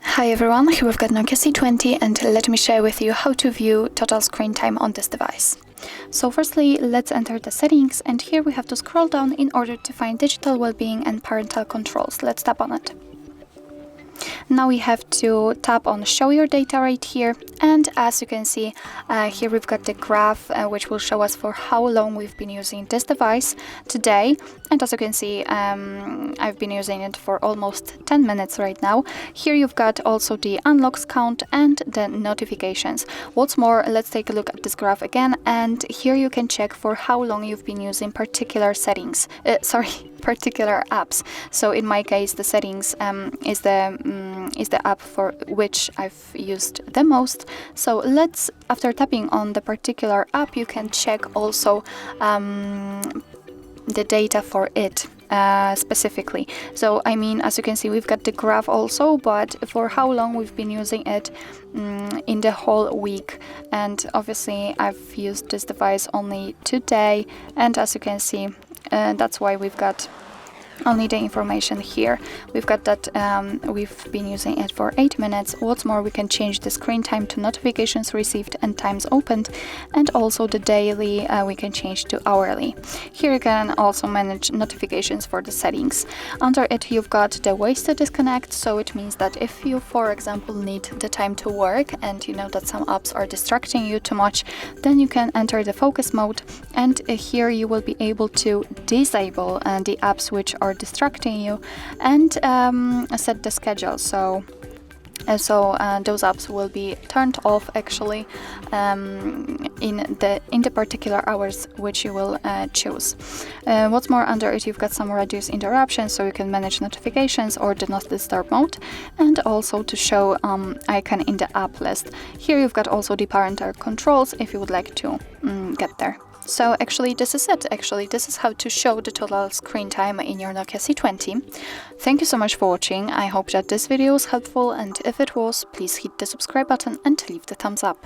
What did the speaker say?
Hi everyone, here we've got NOKIA C20 and let me share with you how to view total screen time on this device. So firstly, let's enter the settings, and here we have to scroll down in order to find digital well-being and parental controls. Let's tap on it. Now we have to tap on show your data right here, and as you can see here we've got the graph which will show us for how long we've been using this device today. And as you can see, I've been using it for almost 10 minutes right now. Here you've got also the unlocks count and the notifications. What's more, let's take a look at this graph again, and here you can check for how long you've been using particular settings, particular apps. So in my case, the settings is the app for which I've used the most. So let's, after tapping on the particular app, you can check also the data for it specifically. So I mean, as you can see, we've got the graph also, but for how long we've been using it in the whole week. And obviously I've used this device only today, and as you can see, that's why we've got only the information here. We've got that we've been using it for 8 minutes. What's more, we can change the screen time to notifications received and times opened, and also the daily we can change to hourly. Here you can also manage notifications for the settings. Under it you've got the ways to disconnect, so it means that if you, for example, need the time to work and you know that some apps are distracting you too much, then you can enter the focus mode, and here you will be able to disable the apps which are distracting you and set the schedule. So those apps will be turned off actually in the particular hours which you will choose. What's more, under it you've got some reduce interruptions, so you can manage notifications or do not disturb mode, and also to show icon in the app list. Here you've got also the parental controls if you would like to get there. So actually this is it. This is how to show the total screen time in your NOKIA C20. Thank you so much for watching. I hope that this video was helpful, and if it was, please hit the subscribe button and leave the thumbs up.